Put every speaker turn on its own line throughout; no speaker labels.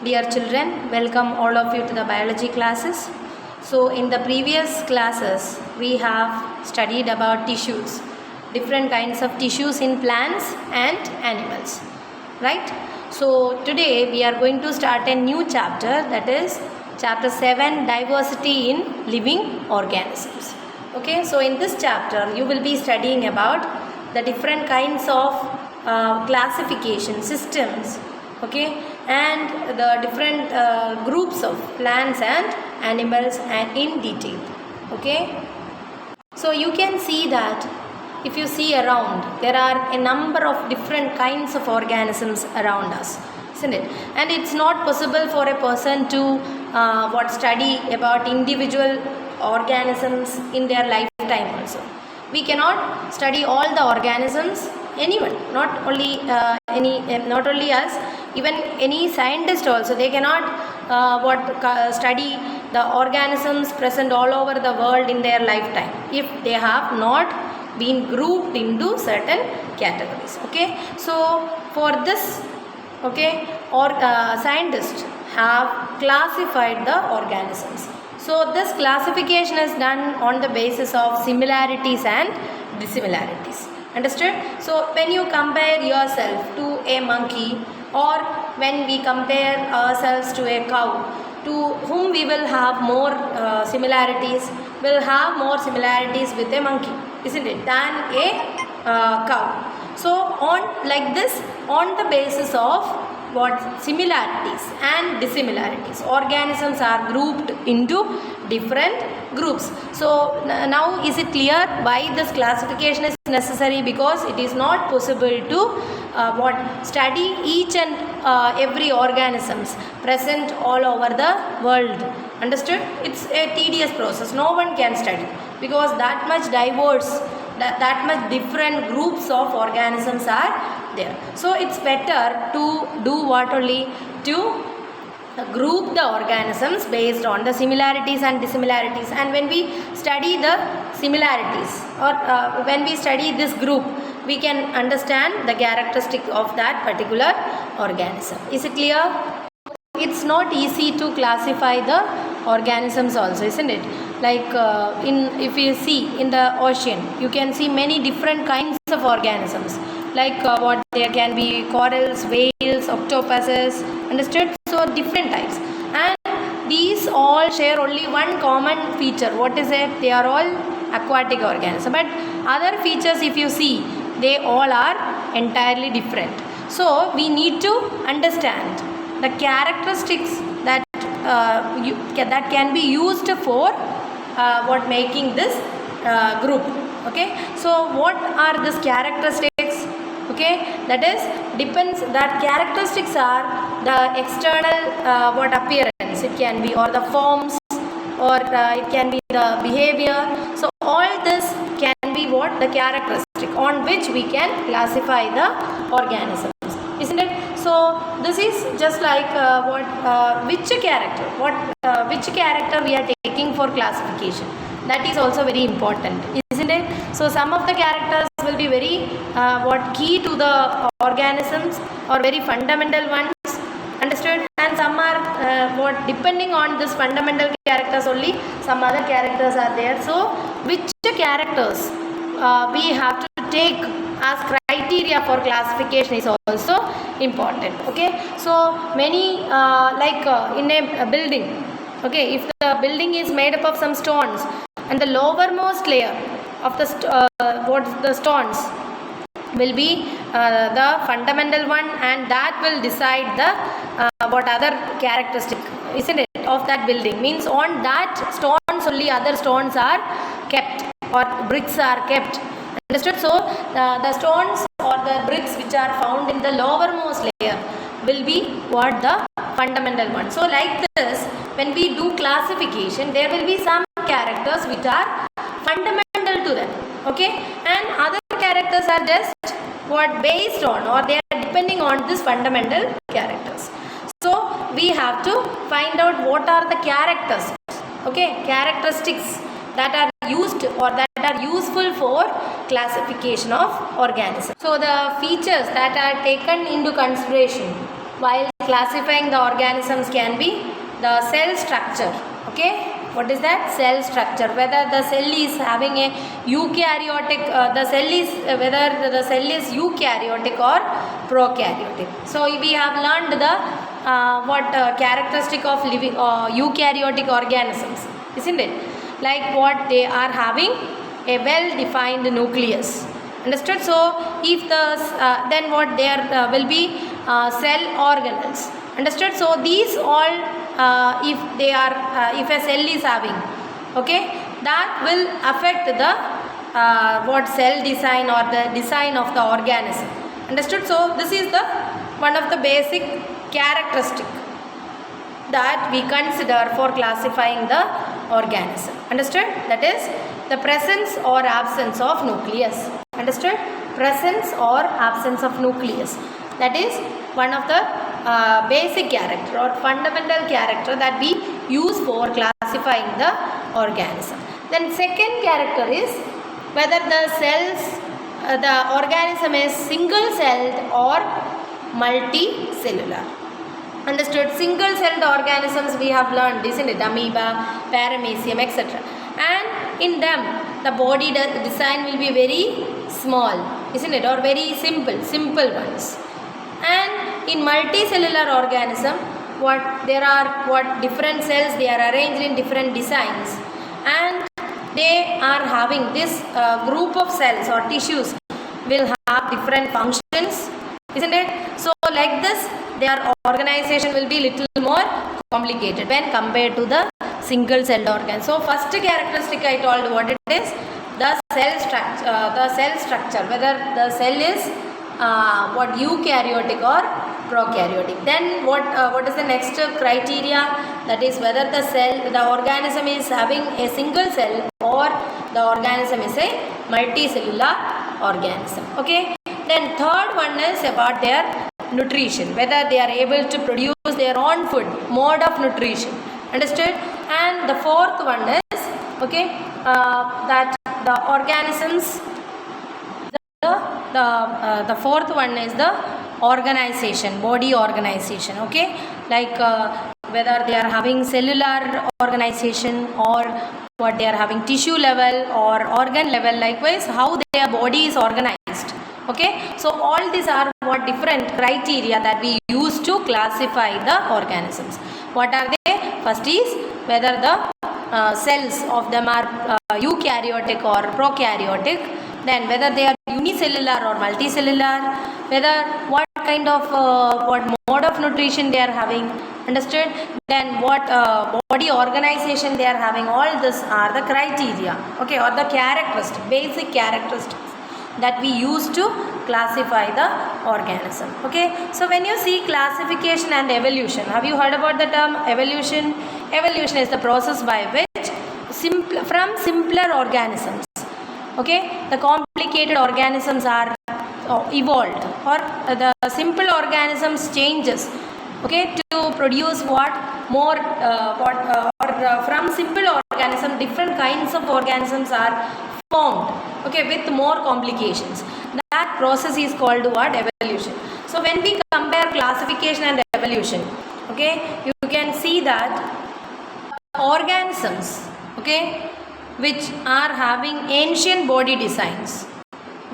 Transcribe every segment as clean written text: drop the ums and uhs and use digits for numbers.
Dear children, welcome all of you to the biology classes. So in the previous classes, we have studied about tissues, different kinds of tissues in plants and animals, right? So today we are going to start a new chapter, that is chapter 7, diversity in living organisms. Okay, so in this chapter you will be studying about the different kinds of classification systems, okay, and the different groups of plants and animals and in detail. Okay, so you can see that if you see around, there are a number of different kinds of organisms around us, isn't it? And it's not possible for a person to study about individual organisms in their lifetime also. We cannot study all the organisms, anyone, not only not only us, even any scientist also, they cannot study the organisms present all over the world in their lifetime if they have not been grouped into certain categories. Okay, so for this, okay, or scientists have classified the organisms. So this classification is done on the basis of similarities and dissimilarities. Understood? So when you compare yourself to a monkey, or when we compare ourselves to a cow, to whom we will have more similarities, will have more similarities with a monkey, isn't it, than a cow. So on like this, on the basis of what similarities and dissimilarities, organisms are grouped into different groups. So now is it clear why this classification is necessary? Because it is not possible to study each and every organisms present all over the world. Understood? It's a tedious process. No one can study because that much diverse, that much different groups of organisms are there. So it's better to do what only? To group the organisms based on the similarities and dissimilarities. And when we study the similarities, or when we study this group, we can understand the characteristic of that particular organism. Is it clear? It's not easy to classify the organisms also, isn't it? Like if you see in the ocean, you can see many different kinds of organisms, like what there can be corals, whales, octopuses. Understood? So different types, and these all share only one common feature. What is it? They are all aquatic organisms, but other features, if you see, they all are entirely different. So we need to understand the characteristics that that can be used for making this group. Okay, so what are these characteristics? Okay, that is depends, that characteristics are the external appearance, it can be, or the forms, or it can be the behavior. So all this can be what? The characteristic on which we can classify the organisms, isn't it? So this is just like which character we are taking for classification. That is also very important, isn't it? So some of the characters will be very key to the organisms, or very fundamental ones. Understood? And some are depending on this fundamental characters only, some other characters are there. So which characters we have to take as criteria for classification is also important. Okay, so many in a building, okay, if the building is made up of some stones, and the lowermost layer of the stones will be the fundamental one, and that will decide the other characteristic, isn't it, of that building. Means on that stones only other stones are kept, or bricks are kept. Understood? So the stones or the bricks which are found in the lowermost layer will be what? The fundamental one. So like this, when we do classification, there will be some characters which are fundamental to them, okay, and other characters are just based on, or they are depending on this fundamental characters. So we have to find out what are the characters, okay, characteristics that are used or that are useful for classification of organisms. So the features that are taken into consideration while classifying the organisms can be the cell structure. Okay, what is that? Cell structure. Whether the cell is having a eukaryotic, whether the cell is eukaryotic or prokaryotic. So we have learned the characteristic of living eukaryotic organisms, isn't it? Like what they are having a well defined nucleus. Understood? So if the then what there will be cell organelles. Understood? So these all if they are if a cell is having, okay, that will affect the what cell design or the design of the organism. Understood? So this is the one of the basic characteristic that we consider for classifying the organism. Understood? That is the presence or absence of nucleus. Understood? Presence or absence of nucleus. That is one of the basic character or fundamental character that we use for classifying the organism. Then second character is whether the cells, the organism is single celled or multicellular. Understood? Single celled organisms we have learned, isn't it? Amoeba, paramecium, etc. And in them the body design will be very small, isn't it? Or very simple ones. And in multicellular organism, there are different cells, they are arranged in different designs, and they are having this group of cells or tissues will have different functions, isn't it? So like this their organization will be little more complicated when compared to the single celled organ. So first characteristic I told what it is, the cell structure, whether the cell is eukaryotic or prokaryotic. Then what is the next criteria? That is whether the organism is having a single cell or the organism is a multicellular organism. Okay. Then third one is about their nutrition, whether they are able to produce their own food, mode of nutrition. Understood? And the fourth one is, okay, that the organisms, the fourth one is the organization, body organization. Okay, like whether they are having cellular organization or what they are having tissue level or organ level, likewise how their body is organized. Okay, so all these are what different criteria that we use to classify the organisms. What are they? First is whether the cells of them are eukaryotic or prokaryotic, then whether they are unicellular or multicellular, whether what kind of what mode of nutrition they are having. Understood? Then what body organization they are having. All this are the criteria, okay, or the characteristic, basic characteristics that we use to classify the organism. Okay, so when you see classification and evolution, have you heard about the term evolution? Evolution is the process by which from simpler organisms, okay, the complicated organisms are evolved, or the simple organisms changes, okay, to produce what more from simple organism different kinds of organisms are formed, okay, with more complications. That process is called what? Evolution. So when we compare classification and evolution, okay, you can see that organisms, okay, which are having ancient body designs,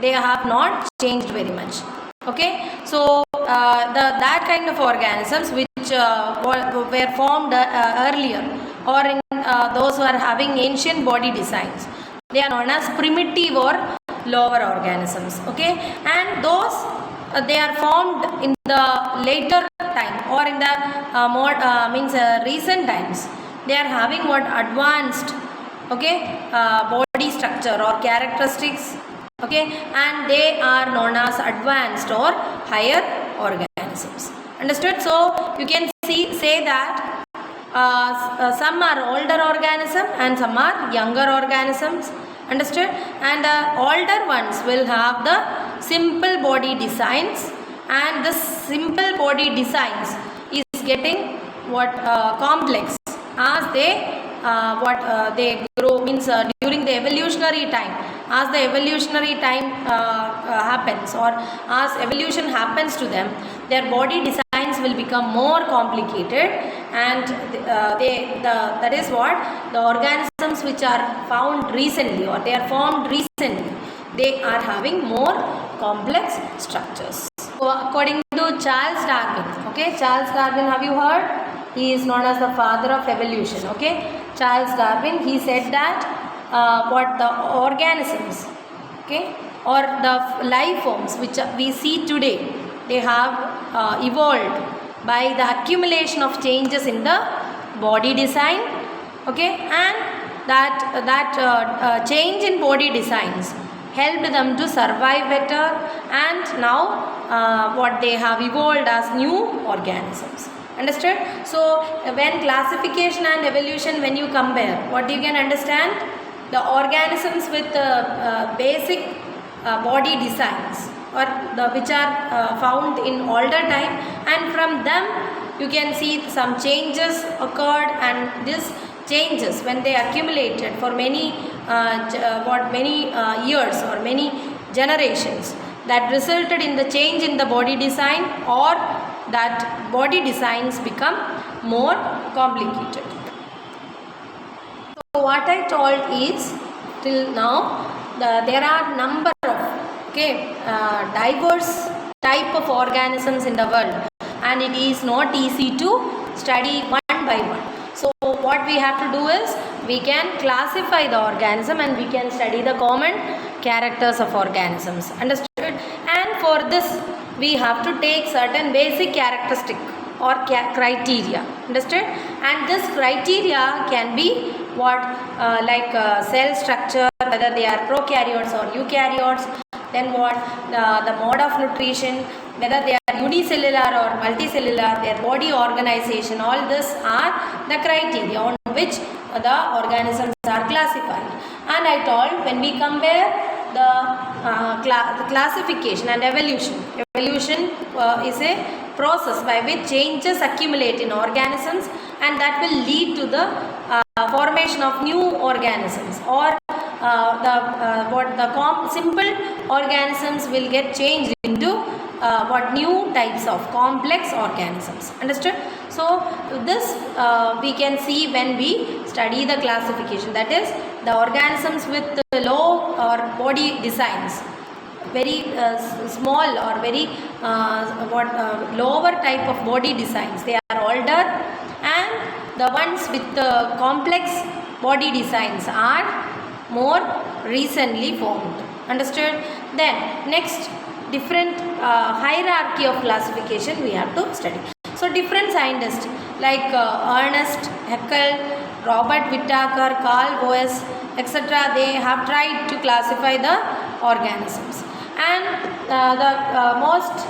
they have not changed very much. Okay, so that kind of organisms which were formed earlier, or in those who are having ancient body designs, they are known as primitive or lower organisms. Okay, and those they are formed in the later time or in the recent times. They are having what advanced, okay, body structure or characteristics, okay, and they are known as advanced or higher organisms. Understood? So you can say that some are older organism and some are younger organisms. Understood? And the older ones will have the simple body designs, and the simple body designs is getting what complex as they they grow, means during the evolutionary time, as the evolutionary time happens, or as evolution happens to them, their body designs will become more complicated, and that is what the organisms which are found recently or they are formed recently, they are having more complex structures. So according to Charles Darwin, okay, Charles Darwin, have you heard? He is known as the father of evolution. Okay, Charles Darwin, he said that what the organisms, okay, or the life forms which we see today, they have evolved by the accumulation of changes in the body design, okay, and that change in body designs helped them to survive better, and now what they have evolved as new organisms. Understood? So when classification and evolution, when you compare, what you can understand, the organisms with basic body designs or which are found in older time, and from them you can see some changes occurred, and these changes, when they accumulated for many years or many generations, that resulted in the change in the body design, or that body designs become more complicated. So what I told is, till now there are number of diverse type of organisms in the world, and it is not easy to study one by one. So what we have to do is, we can classify the organism and we can study the common characters of organisms. Understood? And for this we have to take certain basic characteristic or criteria. Understood? And this criteria can be what like cell structure, whether they are prokaryotes or eukaryotes, then what the mode of nutrition, whether they are unicellular or multicellular, their body organization, all this are the criteria on which the organisms are classified. And I told, when we compare the classification and evolution is a process by which changes accumulate in organisms, and that will lead to the formation of new organisms, or simple organisms will get changed into new types of complex organisms. Understood? So this we can see when we study the classification, that is the organisms with low or body designs, very small or very lower type of body designs, they are older, and the ones with complex body designs are more recently formed. Understood? Then next, different hierarchy of classification we have to study. So different scientists like Ernest Haeckel, Robert Whittaker, Carl Woese, etc., they have tried to classify the organisms, and the most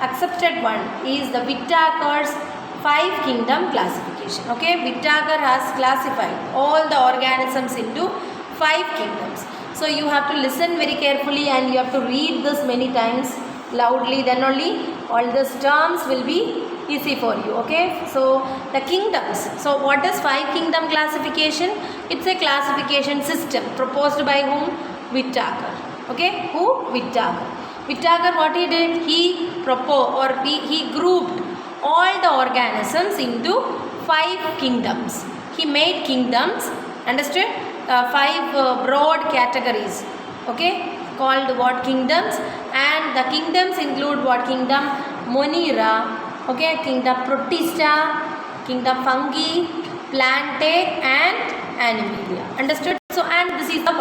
accepted one is the Whittaker's 5 kingdom classification. Okay, Whittaker has classified all the organisms into 5 kingdoms. So you have to listen very carefully, and you have to read this many times loudly, then only all these terms will be easy for you. Okay, so the kingdoms. So what is 5 kingdom classification? It's a classification system proposed by whom? Whittaker. Okay, who? Whittaker. Whittaker, what he did? He proposed, or he grouped all the organisms into 5 kingdoms. He made kingdoms. Understood? 5 broad categories. Okay, called what? Kingdoms. And the kingdoms include what? Kingdom Monera, okay, kingdom Protista, kingdom Fungi, Plantae, and Animalia. Understood? So, and this is the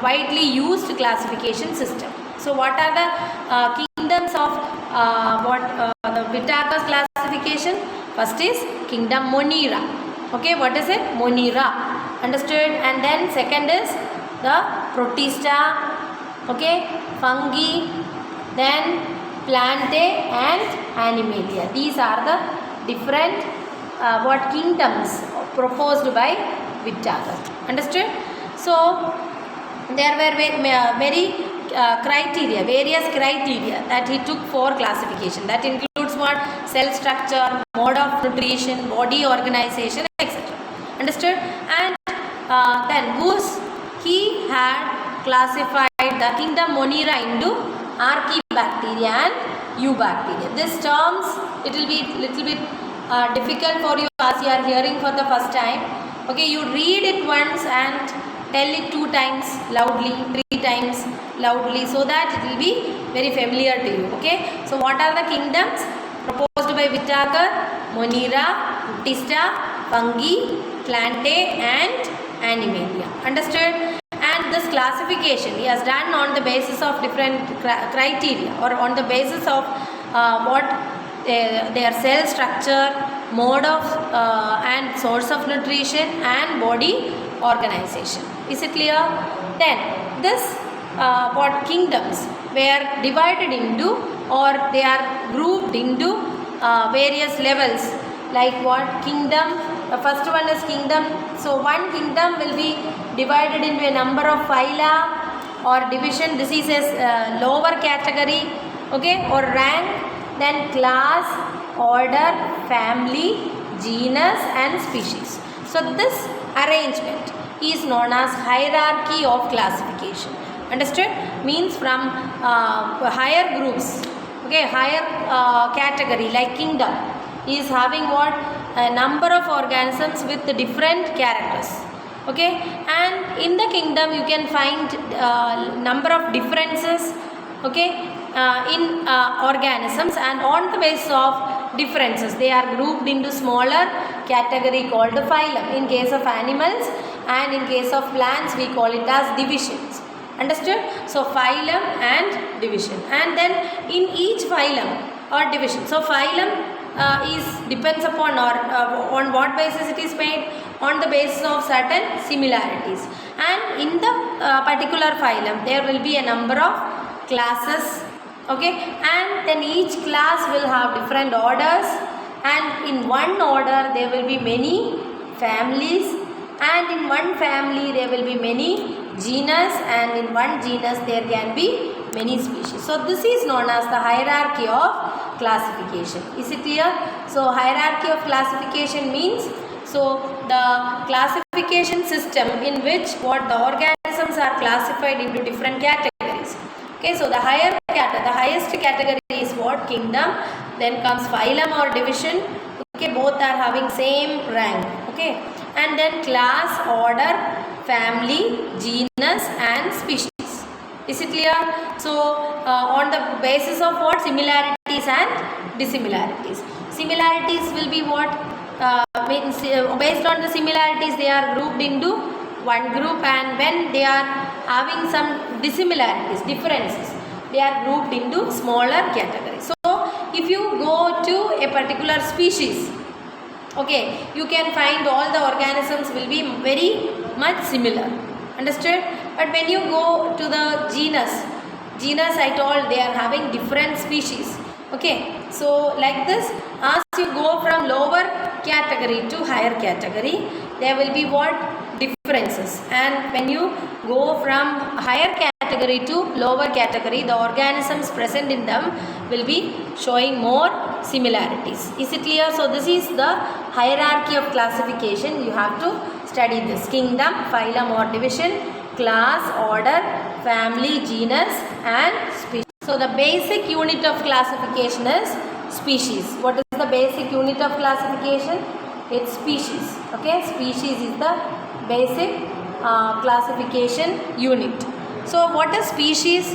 widely used classification system. So what are the kingdoms of the Whittaker's classification? First is kingdom Monera. Okay, what is it? Monera. Understood? And then second is the Protista, okay, Fungi, then Plantae and Animalia. These are the different kingdoms proposed by Whittaker. Understood? So there were various criteria that he took for classification. That includes what? Cell structure, mode of nutrition, body organization, etc. Understood? And then Woese, he had classified the kingdom Monera into Archaebacteria and eubacteria. These terms, it will be little bit difficult for you as you are hearing for the first time. Okay, you read it once and tell it 2 times loudly, 3 times loudly, so that it will be very familiar to you. Okay, so what are the kingdoms proposed by Whittaker? Monera, Protista, Fungi, Plantae and Animalia. Understood? And this classification he has done on the basis of different criteria, or on the basis of what their cell structure, mode of and source of nutrition and body organization. Is it clear? Then this what kingdoms were divided into, or they are grouped into various levels, like what kingdom. The first one is kingdom. So one kingdom will be divided into a number of phyla or division. This is a lower category, okay, or rank. Then class, order, family, genus and species. So this arrangement is known as hierarchy of classification. Understood? Means from higher groups, okay, higher category like kingdom is having what? A number of organisms with different characters. Okay, and in the kingdom you can find number of differences, okay, in organisms, and on the basis of differences they are grouped into smaller category called phylum in case of animals, and in case of plants we call it as divisions. Understood? So phylum and division, and then in each phylum or division, so phylum is depends upon, or on what basis it is made? On the basis of certain similarities, and in the particular phylum there will be a number of classes, okay, and then each class will have different orders, and in one order there will be many families, and in one family there will be many genus, and in one genus there can be many species. So this is known as the hierarchy of classification. Is it clear? So hierarchy of classification means, so the classification system in which what the organisms are classified into different categories. Okay, so the highest category is what? Kingdom. Then comes phylum or division. Okay, both are having same rank. Okay, and then class, order, family, genus and species. Is it clear? So on the basis of what? Similarities and dissimilarities. Similarities will be what? Means based on the similarities they are grouped into one group, and when they are having some dissimilarities, differences, they are grouped into smaller categories. So if you go to a particular species, okay, you can find all the organisms will be very much similar. Understood? But when you go to the genus I told they are having different species. Okay, so like this, as you go from lower category to higher category, there will be what? Differences. And when you go from higher category to lower category, the organisms present in them will be showing more similarities. Is it clear? So this is the hierarchy of classification. You have to study this: kingdom, phylum or division, class, order, family, genus and species. So the basic unit of classification is species. What is the basic unit of classification? It's species. Okay, species is the basic classification unit. So what is species?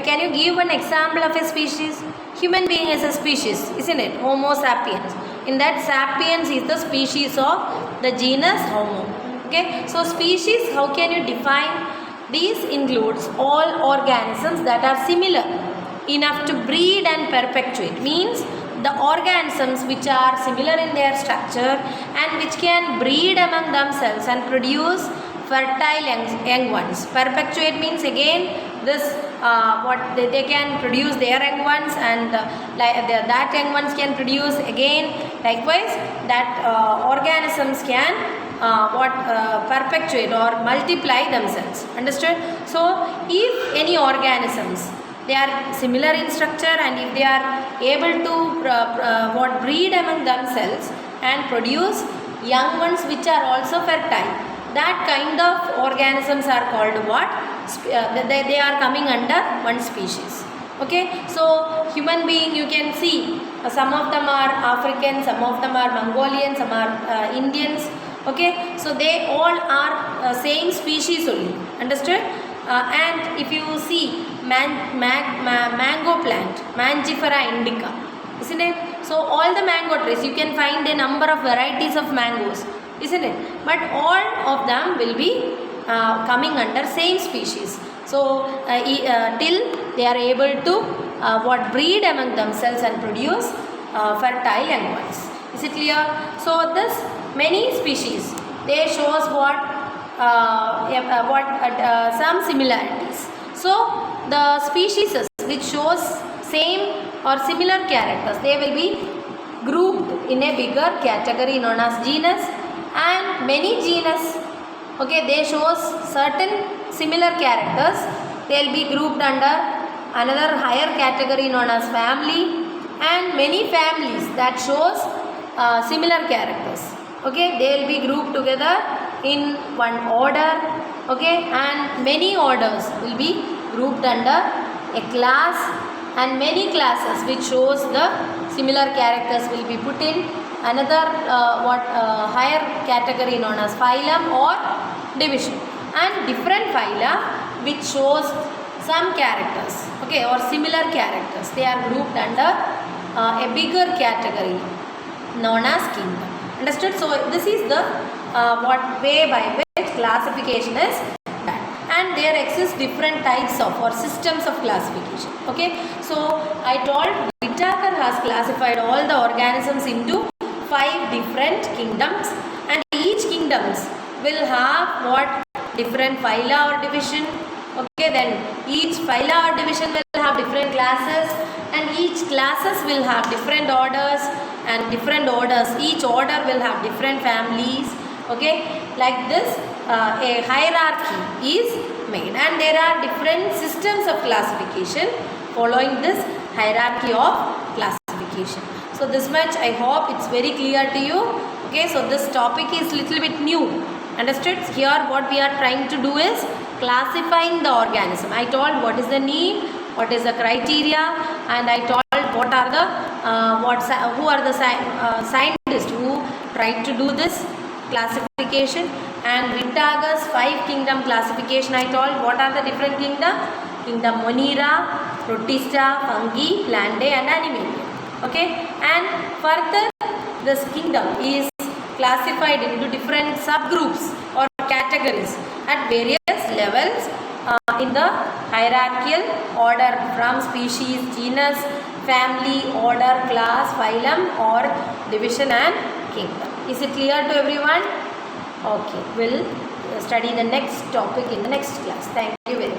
Can you give an example of a species? Human being is a species, isn't it? Homo sapiens. In that, sapiens is the species of the genus Homo. Okay, so species, how can you define? These includes all organisms that are similar enough to breed and perpetuate. Means the organisms which are similar in their structure and which can breed among themselves and produce fertile young ones. Perpetuate means again this what they can produce their young ones, and that young ones can produce again. Likewise, that organisms can perpetuate or multiply themselves. Understood? So if any organisms they are similar in structure, and if they are able to breed among themselves and produce young ones which are also fertile, that kind of organisms are called what? They are coming under one species. Okay, so human being, you can see some of them are African, some of them are Mongolian, some are Indians. Okay, so they all are same species only, understood? And if you see mango plant, Mangifera indica, isn't it? So all the mango trees, you can find a number of varieties of mangoes, isn't it? But all of them will be coming under same species. So till they are able to what breed among themselves and produce fertile young ones. Is it clear? So this many species, they shows some similarities. So the species which shows same or similar characters, they will be grouped in a bigger category known as genus, and many genus, okay, they shows certain similar characters, they will be grouped under another higher category known as family, and many families that shows similar characters, okay, they will be grouped together in one order, okay, and many orders will be grouped under a class, and many classes which shows the similar characters will be put in another higher category known as phylum or division, and different phyla which shows some characters, okay, or similar characters, they are grouped under a bigger category known as kingdom. Understood? So this is the way by which classification is done, and there exist different types of or systems of classification. Okay, so I told Whittaker has classified all the organisms into 5 different kingdoms, and each kingdoms will have what different phyla or division. Okay, then each phyla or division will have different classes, and each classes will have different orders, and different orders, each order will have different families. Okay, like this a hierarchy is made, and there are different systems of classification following this hierarchy of classification. So this much I hope it's very clear to you. Okay, so this topic is little bit new, understood? Here what we are trying to do is classifying the organism. I told what is the need, what is the criteria, and I told what are the who are the scientists who tried to do this classification, and Whittaker's 5 kingdom classification. I told what are the different kingdom Monera, Protista, Fungi, Plantae and Animalia. Okay, and further this kingdom is classified into different subgroups or categories at various levels in the hierarchical order from species, genus, family, order, class, phylum or division and kingdom. Is it clear to everyone? Okay, we'll study the next topic in the next class. Thank you very much.